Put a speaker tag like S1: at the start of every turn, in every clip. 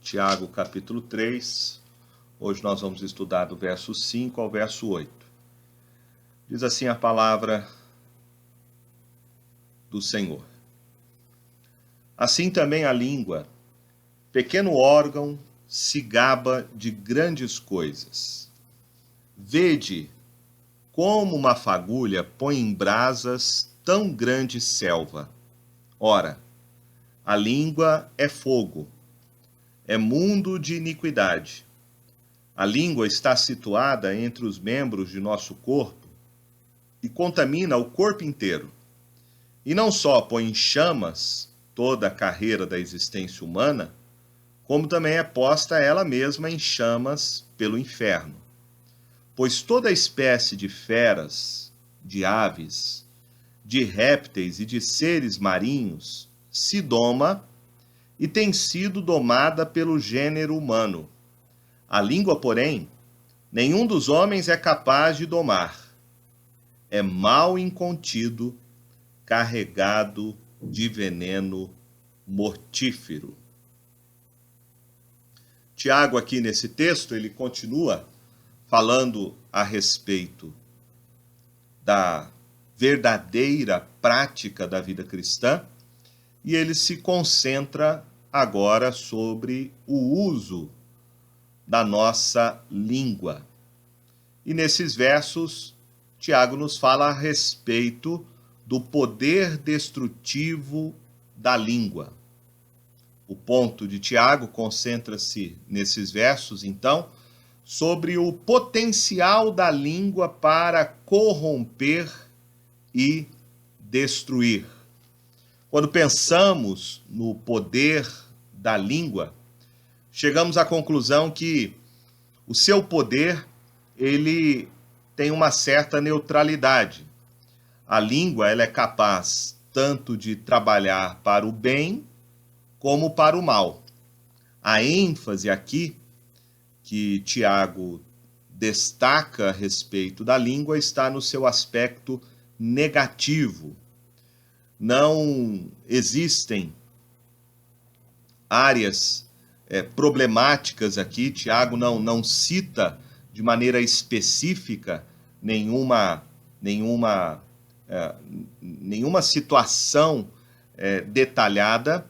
S1: Tiago capítulo 3, hoje nós vamos estudar do verso 5 ao verso 8. Diz assim a palavra do Senhor. Assim também a língua, pequeno órgão, se gaba de grandes coisas. Vede como uma fagulha põe em brasas tão grande selva. Ora, a língua é fogo, é mundo de iniquidade. A língua está situada entre os membros de nosso corpo e contamina o corpo inteiro. E não só põe em chamas toda a carreira da existência humana, como também é posta ela mesma em chamas pelo inferno. Pois toda espécie de feras, de aves, de répteis e de seres marinhos se doma e tem sido domada pelo gênero humano. A língua, porém, nenhum dos homens é capaz de domar. É mal incontido, carregado de veneno mortífero. Tiago, aqui nesse texto, ele continua falando a respeito da verdadeira prática da vida cristã, e ele se concentra agora sobre o uso da nossa língua. E nesses versos, Tiago nos fala a respeito do poder destrutivo da língua. O ponto de Tiago concentra-se nesses versos, então, sobre o potencial da língua para corromper e destruir. Quando pensamos no poder da língua, chegamos à conclusão que o seu poder, ele tem uma certa neutralidade. A língua, ela é capaz tanto de trabalhar para o bem como para o mal. A ênfase aqui que Tiago destaca a respeito da língua está no seu aspecto negativo. Não existem áreas problemáticas aqui. Tiago não cita de maneira específica nenhuma situação detalhada,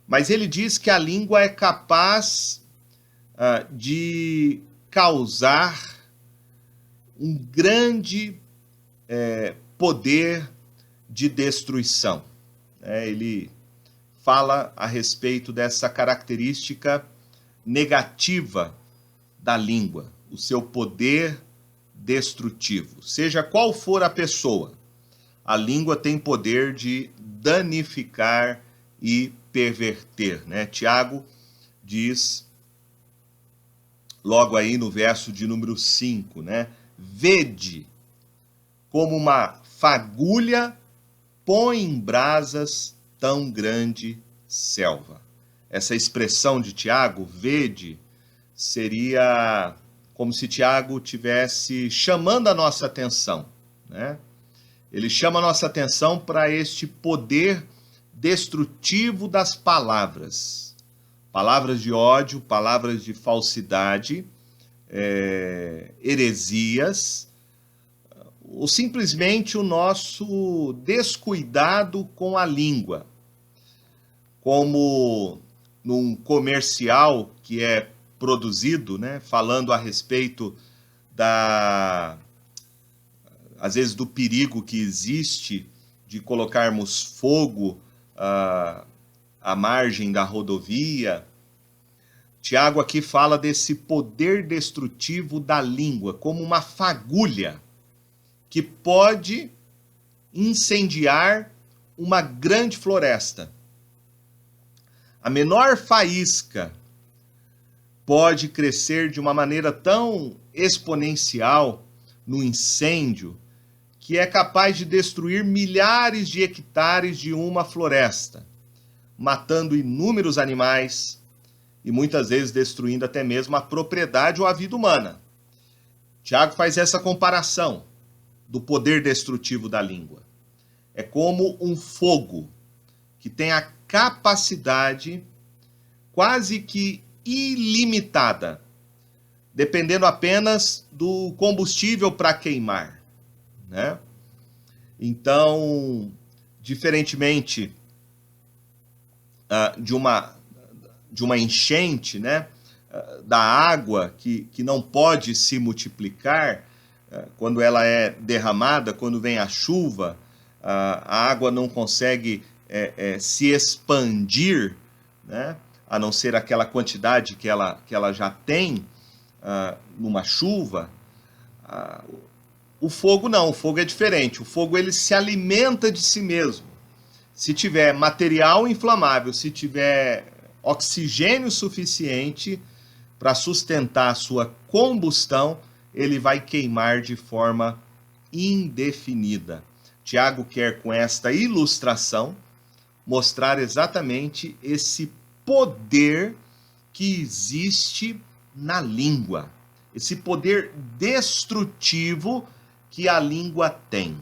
S1: mas ele diz que a língua é capaz de causar um grande poder de destruição. Ele fala a respeito dessa característica negativa da língua, o seu poder destrutivo. Seja qual for a pessoa, a língua tem poder de danificar e perverter. Tiago diz, logo aí no verso de número 5, vede como uma fagulha põe em brasas tão grande selva. Essa expressão de Tiago, vede, seria como se Tiago tivesse chamando a nossa atenção. Ele chama a nossa atenção para este poder destrutivo das palavras. Palavras de ódio, palavras de falsidade, heresias, ou simplesmente o nosso descuidado com a língua. Como num comercial que é produzido, falando a respeito às vezes do perigo que existe de colocarmos fogo à margem da rodovia. Tiago aqui fala desse poder destrutivo da língua, como uma fagulha que pode incendiar uma grande floresta. A menor faísca pode crescer de uma maneira tão exponencial no incêndio que é capaz de destruir milhares de hectares de uma floresta, matando inúmeros animais e muitas vezes destruindo até mesmo a propriedade ou a vida humana. Tiago faz essa comparação do poder destrutivo da língua. É como um fogo que tem a capacidade quase que ilimitada, dependendo apenas do combustível para queimar, né? Então, diferentemente de uma enchente, né? Da água que não pode se multiplicar quando ela é derramada, quando vem a chuva, a água não consegue se expandir, né? A não ser aquela quantidade que ela já tem numa chuva. O fogo não, o fogo é diferente. O fogo ele se alimenta de si mesmo. Se tiver material inflamável, se tiver oxigênio suficiente para sustentar a sua combustão, ele vai queimar de forma indefinida. Tiago quer, com esta ilustração, mostrar exatamente esse poder que existe na língua, esse poder destrutivo que a língua tem.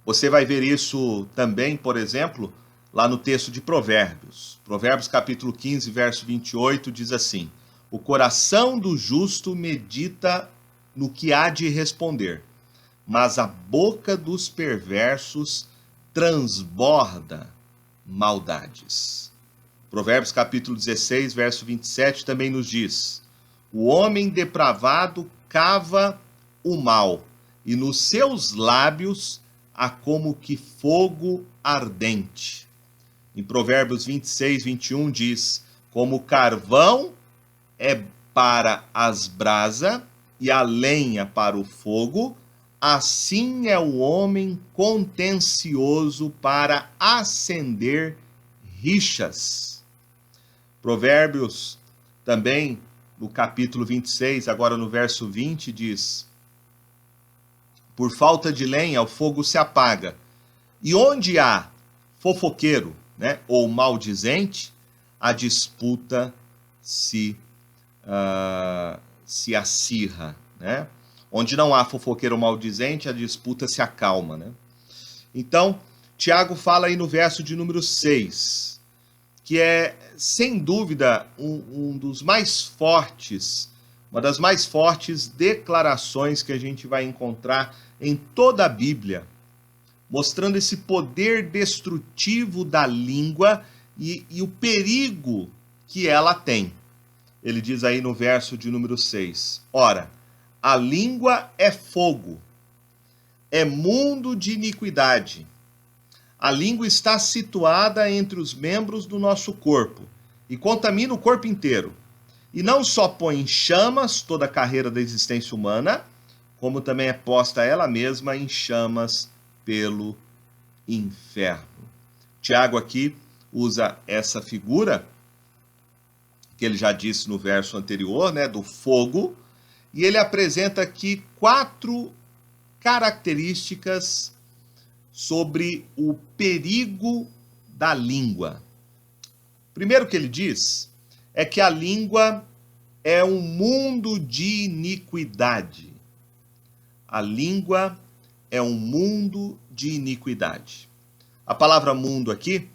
S1: Você vai ver isso também, por exemplo, lá no texto de Provérbios. Provérbios capítulo 15, verso 28, diz assim: o coração do justo medita no que há de responder, mas a boca dos perversos transborda maldades. Provérbios capítulo 16, verso 27 também nos diz: o homem depravado cava o mal, e nos seus lábios há como que fogo ardente. Em Provérbios 26, 21 diz: como carvão é para as brasas e a lenha para o fogo, assim é o homem contencioso para acender rixas. Provérbios também, no capítulo 26, agora no verso 20, diz: por falta de lenha o fogo se apaga, e onde há fofoqueiro, né, ou maldizente, a disputa se acirra, né? Onde não há fofoqueiro ou maldizente, a disputa se acalma, né? Então, Tiago fala aí no verso de número 6, que é, sem dúvida, um dos mais fortes, uma das mais fortes declarações que a gente vai encontrar em toda a Bíblia, mostrando esse poder destrutivo da língua e o perigo que ela tem. Ele diz aí no verso de número 6, ora, a língua é fogo, é mundo de iniquidade. A língua está situada entre os membros do nosso corpo e contamina o corpo inteiro. E não só põe em chamas toda a carreira da existência humana, como também é posta ela mesma em chamas pelo inferno. Tiago aqui usa essa figura, que ele já disse no verso anterior, né, do fogo, e ele apresenta aqui 4 características sobre o perigo da língua. Primeiro que ele diz é que a língua é um mundo de iniquidade. A língua é um mundo de iniquidade. A palavra mundo aqui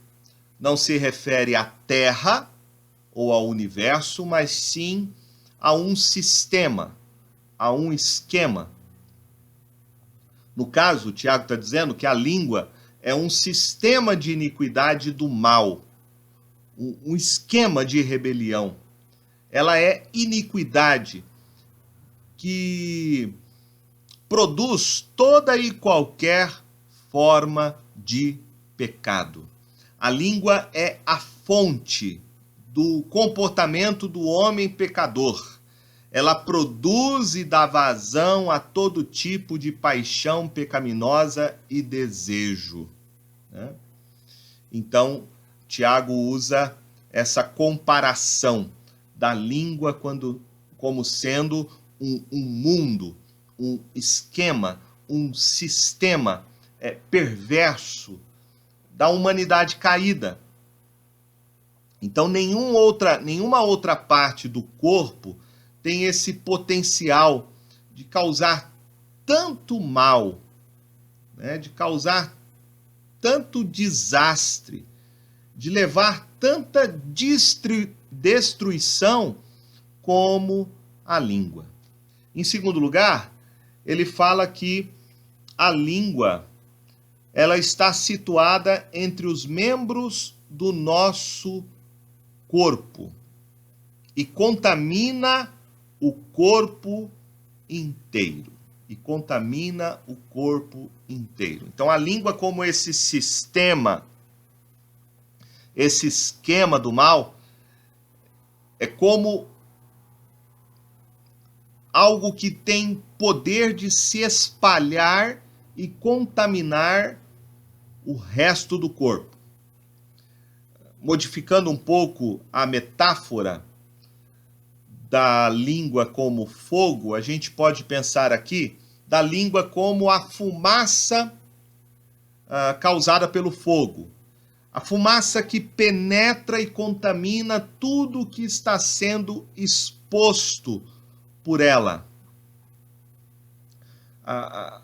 S1: não se refere à terra ou ao universo, mas sim a um sistema, a um esquema. No caso, o Tiago está dizendo que a língua é um sistema de iniquidade do mal, um esquema de rebelião. Ela é iniquidade que produz toda e qualquer forma de pecado. A língua é a fonte do comportamento do homem pecador. Ela produz e dá vazão a todo tipo de paixão pecaminosa e desejo, né? Então, Tiago usa essa comparação da língua como sendo um mundo, um esquema, um sistema perverso da humanidade caída. Então, nenhuma outra parte do corpo tem esse potencial de causar tanto mal, né, de causar tanto desastre, de levar tanta destruição como a língua. Em segundo lugar, ele fala que a língua ela está situada entre os membros do nosso corpo e contamina o corpo inteiro. Então a língua, como esse sistema, esse esquema do mal, é como algo que tem poder de se espalhar e contaminar o resto do corpo. Modificando um pouco a metáfora da língua como fogo, a gente pode pensar aqui da língua como a fumaça causada pelo fogo. A fumaça que penetra e contamina tudo que está sendo exposto por ela.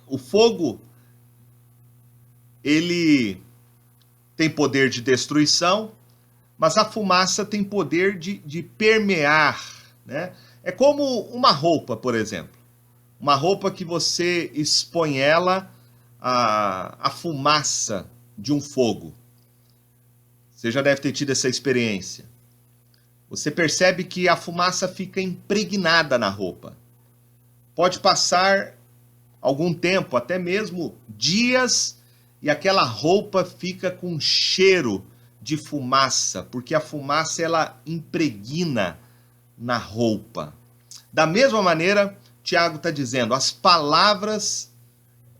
S1: O fogo, ele tem poder de destruição, mas a fumaça tem poder de permear, né? É como uma roupa, por exemplo. Uma roupa que você expõe ela à fumaça de um fogo. Você já deve ter tido essa experiência. Você percebe que a fumaça fica impregnada na roupa. Pode passar algum tempo, até mesmo dias, e aquela roupa fica com cheiro de fumaça, porque a fumaça ela impregna na roupa. Da mesma maneira, Tiago está dizendo, as palavras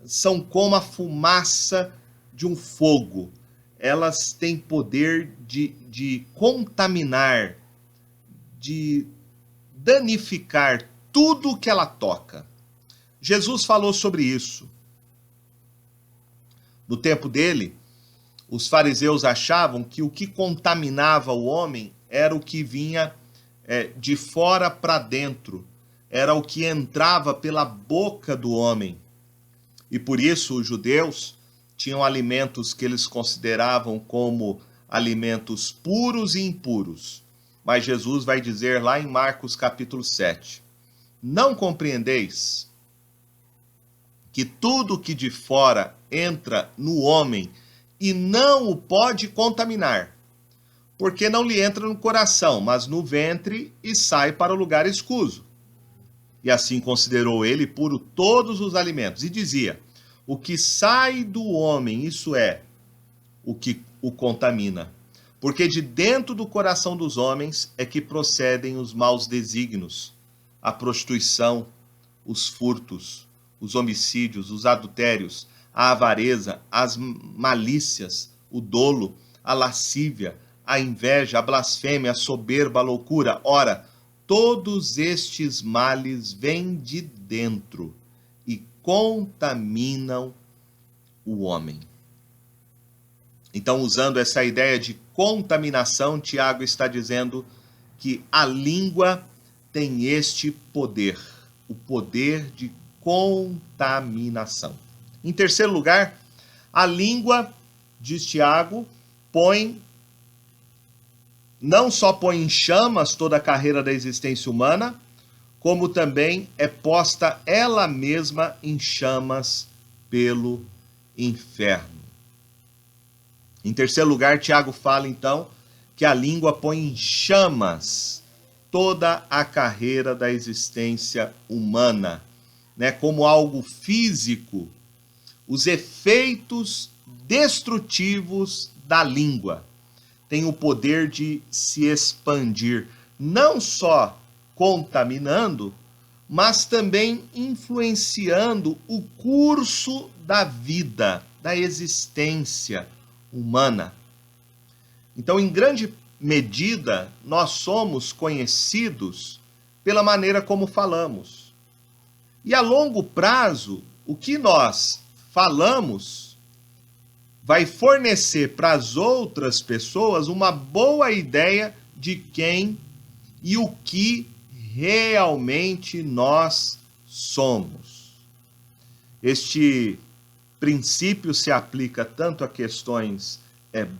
S1: são como a fumaça de um fogo. Elas têm poder de contaminar, de danificar tudo que ela toca. Jesus falou sobre isso. No tempo dele, os fariseus achavam que o que contaminava o homem era o que vinha de fora para dentro, era o que entrava pela boca do homem. E por isso os judeus tinham alimentos que eles consideravam como alimentos puros e impuros. Mas Jesus vai dizer lá em Marcos capítulo 7, não compreendeis que tudo que de fora entra no homem e não o pode contaminar, porque não lhe entra no coração, mas no ventre e sai para o lugar escuso. E assim considerou ele puro todos os alimentos. E dizia, o que sai do homem, isso é, o que o contamina. Porque de dentro do coração dos homens é que procedem os maus desígnios, a prostituição, os furtos, os homicídios, os adultérios, a avareza, as malícias, o dolo, a lascívia, a inveja, a blasfêmia, a soberba, a loucura. Ora, todos estes males vêm de dentro e contaminam o homem. Então, usando essa ideia de contaminação, Tiago está dizendo que a língua tem este poder, o poder de contaminação. Em terceiro lugar, a língua, diz Tiago, não só põe em chamas toda a carreira da existência humana, como também é posta ela mesma em chamas pelo inferno. Em terceiro lugar, Tiago fala então que a língua põe em chamas toda a carreira da existência humana, né, como algo físico, os efeitos destrutivos da língua têm o poder de se expandir, não só contaminando, mas também influenciando o curso da vida, da existência humana. Então, em grande medida, nós somos conhecidos pela maneira como falamos. E a longo prazo, o que nós falamos vai fornecer para as outras pessoas uma boa ideia de quem e o que realmente nós somos. Este princípio se aplica tanto a questões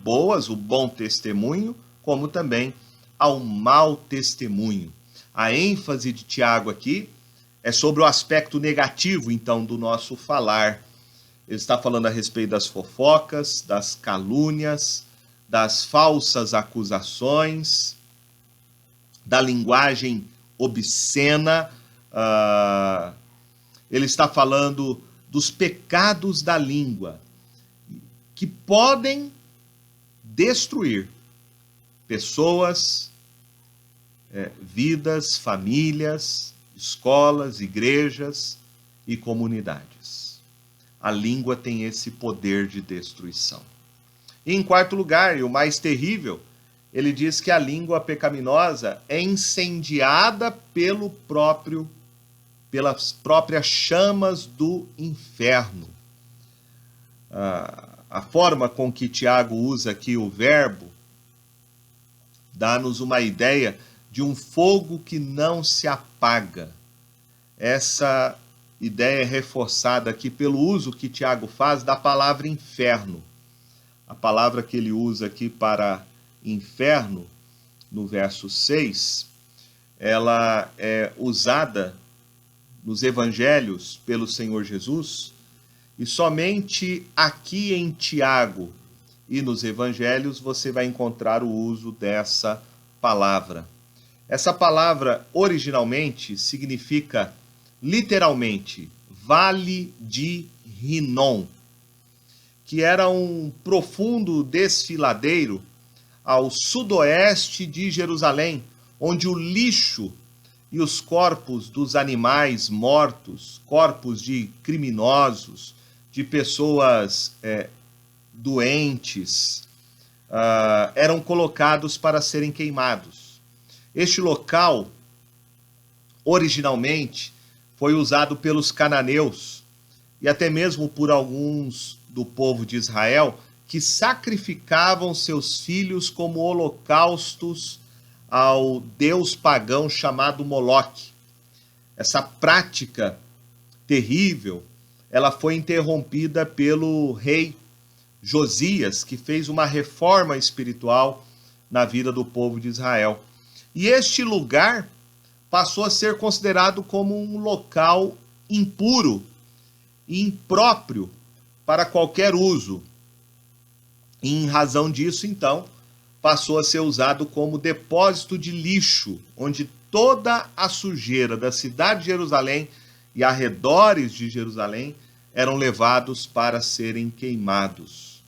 S1: boas, o bom testemunho, como também ao mau testemunho. A ênfase de Tiago aqui é sobre o aspecto negativo, então, do nosso falar. Ele está falando a respeito das fofocas, das calúnias, das falsas acusações, da linguagem obscena. Ele está falando dos pecados da língua, que podem destruir pessoas, vidas, famílias, escolas, igrejas e comunidades. A língua tem esse poder de destruição. E em quarto lugar, e o mais terrível, ele diz que a língua pecaminosa é incendiada pelas próprias chamas do inferno. A forma com que Tiago usa aqui o verbo dá-nos uma ideia de um fogo que não se apaga. Essa ideia é reforçada aqui pelo uso que Tiago faz da palavra inferno. A palavra que ele usa aqui para inferno, no verso 6, ela é usada nos evangelhos pelo Senhor Jesus, e somente aqui em Tiago e nos evangelhos você vai encontrar o uso dessa palavra. Essa palavra originalmente significa literalmente Vale de Rinom, que era um profundo desfiladeiro ao sudoeste de Jerusalém, onde o lixo e os corpos dos animais mortos, corpos de criminosos, de pessoas doentes, eram colocados para serem queimados. Este local, originalmente, foi usado pelos cananeus e até mesmo por alguns do povo de Israel que sacrificavam seus filhos como holocaustos ao deus pagão chamado Moloque. Essa prática terrível, ela foi interrompida pelo rei Josias, que fez uma reforma espiritual na vida do povo de Israel. E este lugar passou a ser considerado como um local impuro e impróprio para qualquer uso. E em razão disso, então, passou a ser usado como depósito de lixo, onde toda a sujeira da cidade de Jerusalém e arredores de Jerusalém eram levados para serem queimados.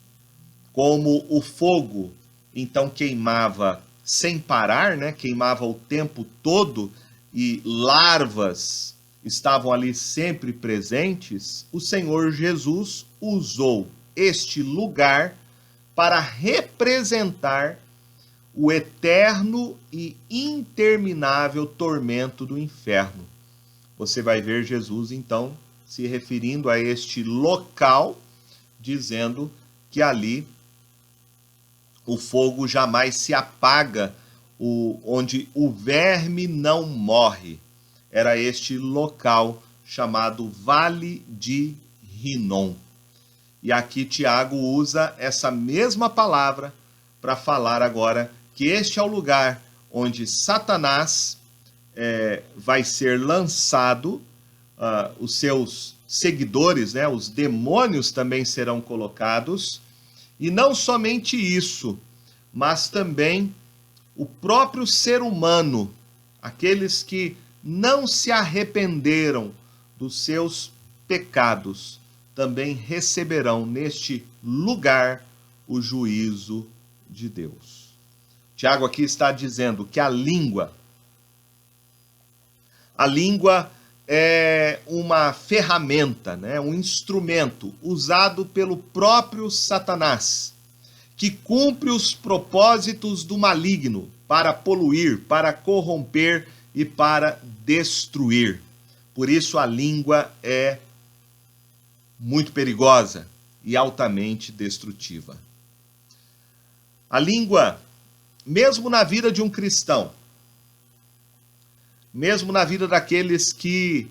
S1: Como o fogo, então, queimava sem parar, né? Queimava o tempo todo, e larvas estavam ali sempre presentes, o Senhor Jesus usou este lugar para representar o eterno e interminável tormento do inferno. Você vai ver Jesus, então, se referindo a este local, dizendo que ali o fogo jamais se apaga, onde o verme não morre. Era este local chamado Vale de Rinom. E aqui Tiago usa essa mesma palavra para falar agora que este é o lugar onde Satanás vai ser lançado, os seus seguidores, né, os demônios também serão colocados, e não somente isso, mas também o próprio ser humano, aqueles que não se arrependeram dos seus pecados, também receberão neste lugar o juízo de Deus. Tiago aqui está dizendo que a língua é uma ferramenta, né, um instrumento usado pelo próprio Satanás, que cumpre os propósitos do maligno para poluir, para corromper e para destruir. Por isso a língua é muito perigosa e altamente destrutiva. A língua, mesmo na vida de um cristão, mesmo na vida daqueles que,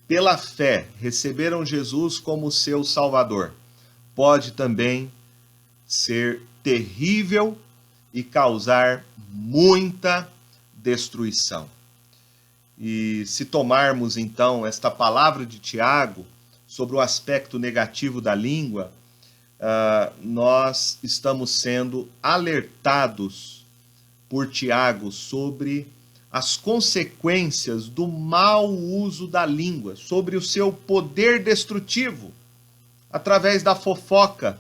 S1: pela fé, receberam Jesus como seu Salvador, pode também ser terrível e causar muita destruição. E se tomarmos então esta palavra de Tiago sobre o aspecto negativo da língua, nós estamos sendo alertados por Tiago sobre as consequências do mau uso da língua, sobre o seu poder destrutivo, através da fofoca,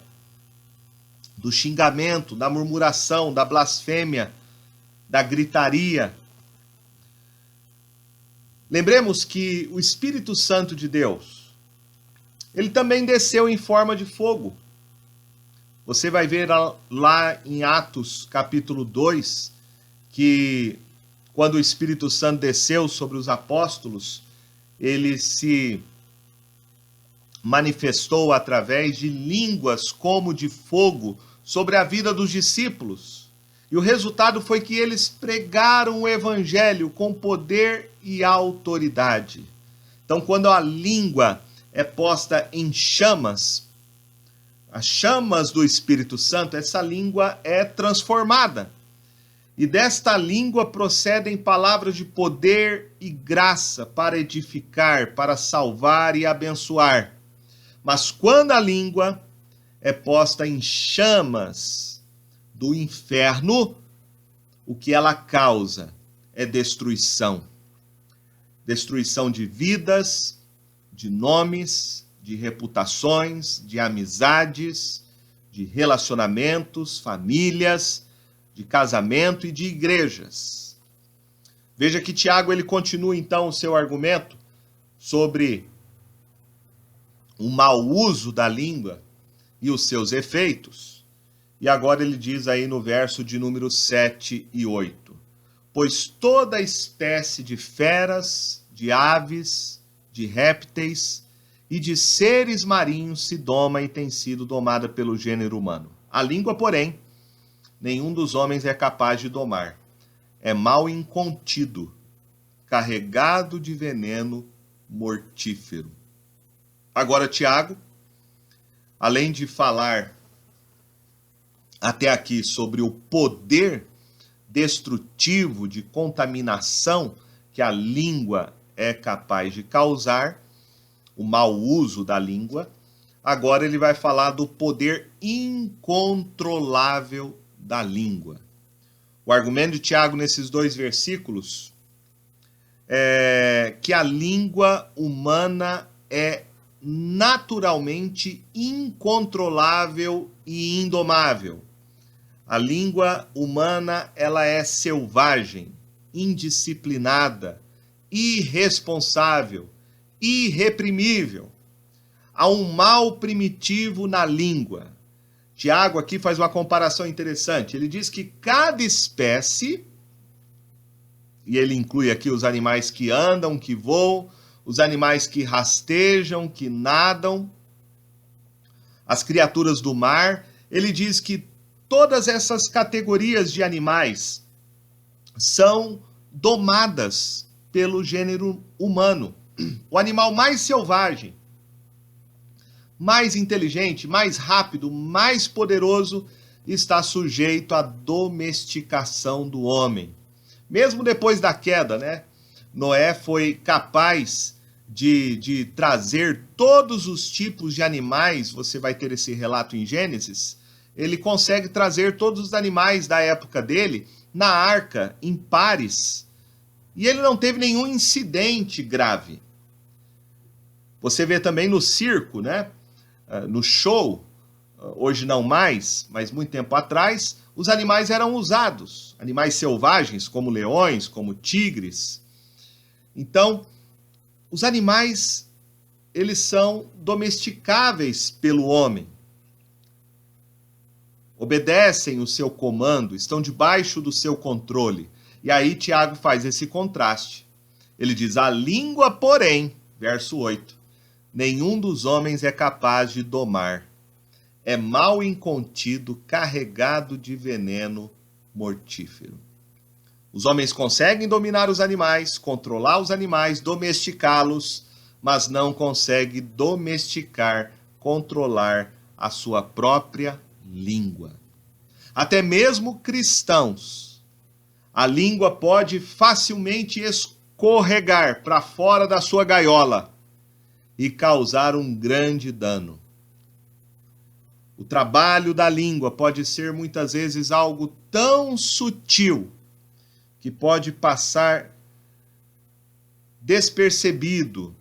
S1: do xingamento, da murmuração, da blasfêmia, da gritaria. Lembremos que o Espírito Santo de Deus, ele também desceu em forma de fogo. Você vai ver lá em Atos capítulo 2, que quando o Espírito Santo desceu sobre os apóstolos, ele se manifestou através de línguas como de fogo sobre a vida dos discípulos. E o resultado foi que eles pregaram o evangelho com poder e autoridade. Então, quando a língua é posta em chamas, as chamas do Espírito Santo, essa língua é transformada. E desta língua procedem palavras de poder e graça para edificar, para salvar e abençoar. Mas quando a língua é posta em chamas do inferno, o que ela causa é destruição. Destruição de vidas, de nomes, de reputações, de amizades, de relacionamentos, famílias, de casamento e de igrejas. Veja que Tiago ele continua então o seu argumento sobre o mau uso da língua e os seus efeitos. E agora ele diz aí no verso de número 7 e 8. Pois toda espécie de feras, de aves, de répteis e de seres marinhos se doma e tem sido domada pelo gênero humano. A língua, porém, nenhum dos homens é capaz de domar. É mal incontido, carregado de veneno mortífero. Agora, Tiago, além de falar até aqui sobre o poder destrutivo de contaminação que a língua é capaz de causar, o mau uso da língua, agora ele vai falar do poder incontrolável da língua. O argumento de Tiago nesses dois versículos é que a língua humana é naturalmente incontrolável e indomável. A língua humana, ela é selvagem, indisciplinada, irresponsável, irreprimível. Há um mal primitivo na língua. Tiago aqui faz uma comparação interessante. Ele diz que cada espécie, e ele inclui aqui os animais que andam, que voam, os animais que rastejam, que nadam, as criaturas do mar, ele diz que todas essas categorias de animais são domadas pelo gênero humano. O animal mais selvagem, mais inteligente, mais rápido, mais poderoso, está sujeito à domesticação do homem. Mesmo depois da queda, né? Noé foi capaz de trazer todos os tipos de animais, você vai ter esse relato em Gênesis, ele consegue trazer todos os animais da época dele na arca, em pares, e ele não teve nenhum incidente grave. Você vê também no circo, né? No show, hoje não mais, mas muito tempo atrás, os animais eram usados, animais selvagens, como leões, como tigres. Então, os animais, eles são domesticáveis pelo homem. Obedecem o seu comando, estão debaixo do seu controle. E aí Tiago faz esse contraste. Ele diz, a língua, porém, verso 8, nenhum dos homens é capaz de domar. É mal incontido, carregado de veneno mortífero. Os homens conseguem dominar os animais, controlar os animais, domesticá-los, mas não conseguem domesticar, controlar a sua própria língua. até mesmo cristãos, a língua pode facilmente escorregar para fora da sua gaiola e causar um grande dano. O trabalho da língua pode ser muitas vezes algo tão sutil que pode passar despercebido.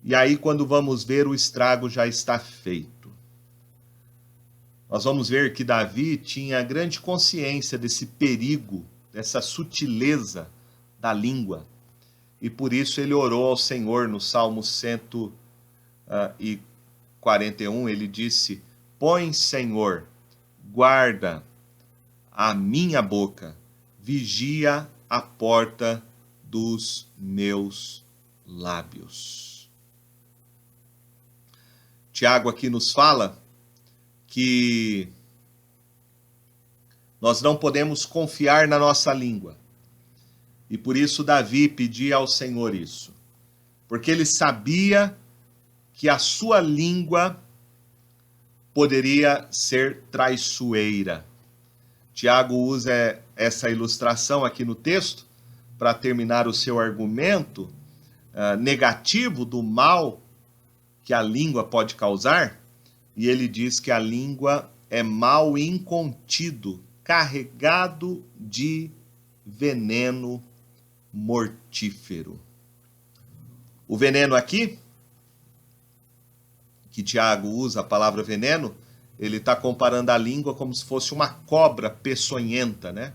S1: E aí, quando vamos ver, o estrago já está feito. Nós vamos ver que Davi tinha grande consciência desse perigo, dessa sutileza da língua. E por isso ele orou ao Senhor no Salmo 141, ele disse: põe, Senhor, guarda a minha boca, vigia a porta dos meus lábios. Tiago aqui nos fala que nós não podemos confiar na nossa língua. E por isso Davi pedia ao Senhor isso. Porque ele sabia que a sua língua poderia ser traiçoeira. Tiago usa essa ilustração aqui no texto para terminar o seu argumento negativo do mal que a língua pode causar. E ele diz que a língua é mal incontido, carregado de veneno mortífero. O veneno aqui, que Tiago usa a palavra veneno, ele está comparando a língua como se fosse uma cobra peçonhenta, né?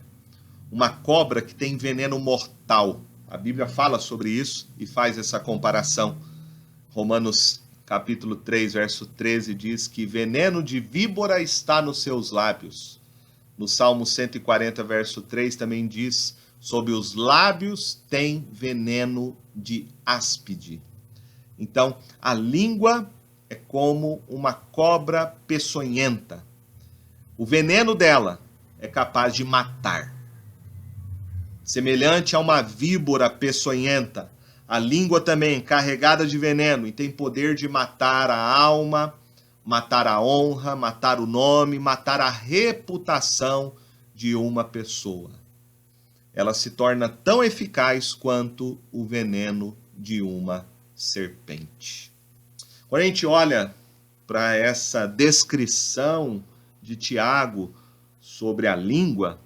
S1: Uma cobra que tem veneno mortal. A Bíblia fala sobre isso e faz essa comparação. Romanos capítulo 3, verso 13 diz que veneno de víbora está nos seus lábios. No Salmo 140, verso 3 também diz: sob os lábios tem veneno de áspide. Então, a língua é como uma cobra peçonhenta. O veneno dela é capaz de matar. Semelhante a uma víbora peçonhenta, a língua também carregada de veneno e tem poder de matar a alma, matar a honra, matar o nome, matar a reputação de uma pessoa. Ela se torna tão eficaz quanto o veneno de uma serpente. Quando a gente olha para essa descrição de Tiago sobre a língua,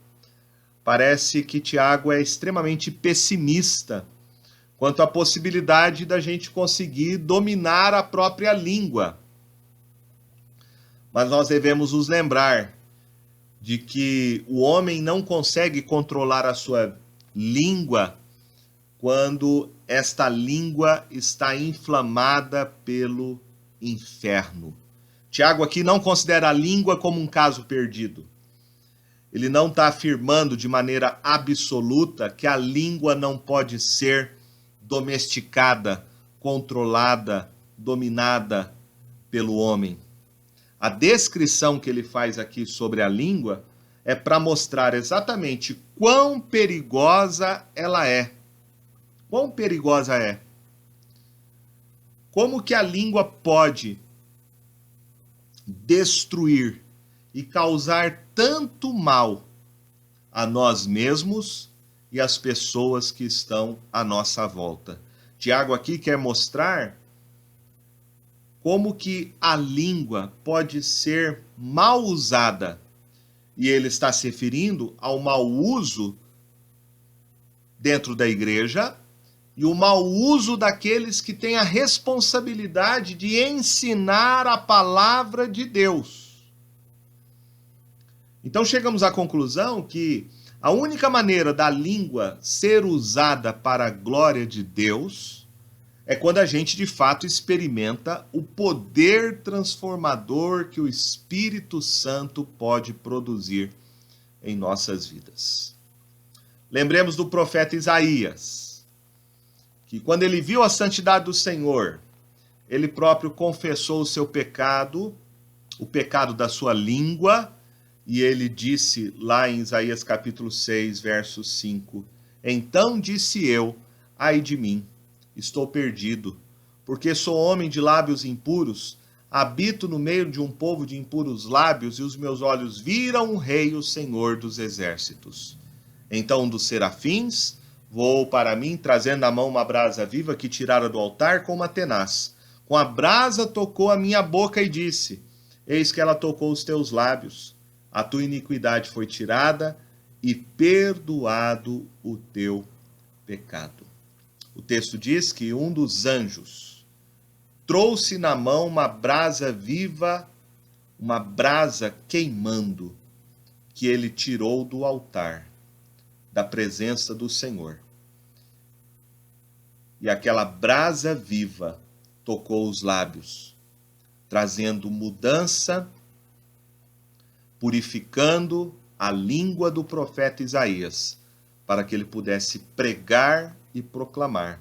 S1: parece que Tiago é extremamente pessimista quanto à possibilidade da gente conseguir dominar a própria língua. Mas nós devemos nos lembrar de que o homem não consegue controlar a sua língua quando esta língua está inflamada pelo inferno. Tiago aqui não considera a língua como um caso perdido. Ele não está afirmando de maneira absoluta que a língua não pode ser domesticada, controlada, dominada pelo homem. A descrição que ele faz aqui sobre a língua é para mostrar exatamente quão perigosa ela é. Quão perigosa é? Como que a língua pode destruir e causar tanto mal a nós mesmos e às pessoas que estão à nossa volta? Tiago aqui quer mostrar como que a língua pode ser mal usada. E ele está se referindo ao mau uso dentro da igreja e o mau uso daqueles que têm a responsabilidade de ensinar a palavra de Deus. Então chegamos à conclusão que a única maneira da língua ser usada para a glória de Deus é quando a gente de fato experimenta o poder transformador que o Espírito Santo pode produzir em nossas vidas. Lembremos do profeta Isaías, que quando ele viu a santidade do Senhor, ele próprio confessou o seu pecado, o pecado da sua língua, e ele disse lá em Isaías capítulo 6, verso 5, então disse eu, ai de mim, estou perdido, porque sou homem de lábios impuros, Habito no meio de um povo de impuros lábios, e os meus olhos viram o Rei, o Senhor dos exércitos. Então um dos serafins voou para mim, trazendo na mão uma brasa viva que tirara do altar com uma tenaz. Com a brasa tocou a minha boca e disse: Eis que ela tocou os teus lábios. A tua iniquidade foi tirada e perdoado o teu pecado. O texto diz que um dos anjos trouxe na mão uma brasa viva, uma brasa queimando, que ele tirou do altar, da presença do Senhor. E aquela brasa viva tocou os lábios, trazendo mudança, purificando a língua do profeta Isaías, para que ele pudesse pregar e proclamar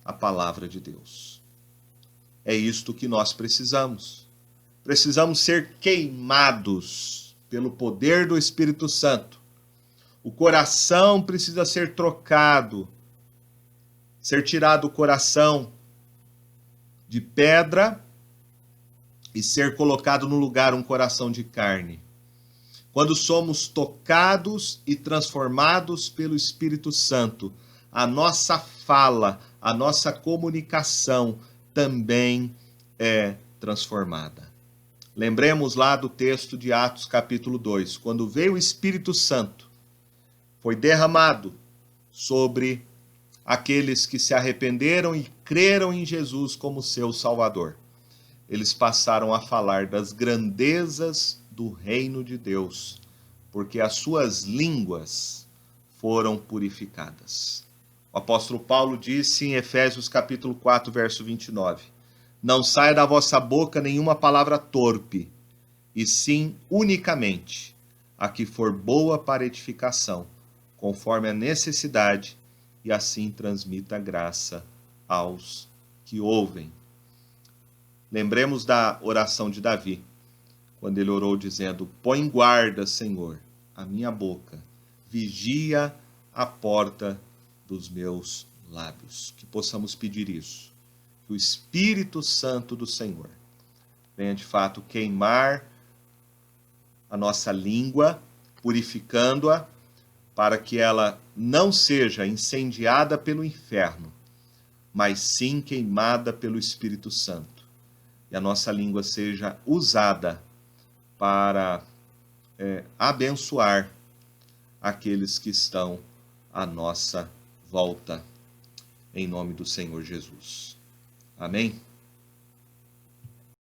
S1: a palavra de Deus. É isto que nós precisamos. Precisamos ser queimados pelo poder do Espírito Santo. O coração precisa ser trocado, ser tirado o coração de pedra e ser colocado no lugar um coração de carne. Quando somos tocados e transformados pelo Espírito Santo, a nossa fala, a nossa comunicação também é transformada. Lembremos lá do texto de Atos capítulo 2, quando veio o Espírito Santo, foi derramado sobre aqueles que se arrependeram e creram em Jesus como seu Salvador. Eles passaram a falar das grandezas do reino de Deus, porque as suas línguas foram purificadas. O apóstolo Paulo disse em Efésios capítulo 4, verso 29, não saia da vossa boca nenhuma palavra torpe, e sim unicamente a que for boa para edificação, conforme a necessidade, e assim transmita graça aos que ouvem. Lembremos da oração de Davi, quando ele orou dizendo, põe guarda, Senhor, a minha boca, vigia a porta dos meus lábios. Que possamos pedir isso, que o Espírito Santo do Senhor venha de fato queimar a nossa língua, purificando-a, para que ela não seja incendiada pelo inferno, mas sim queimada pelo Espírito Santo. E a nossa língua seja usada para abençoar aqueles que estão à nossa volta, em nome do Senhor Jesus. Amém?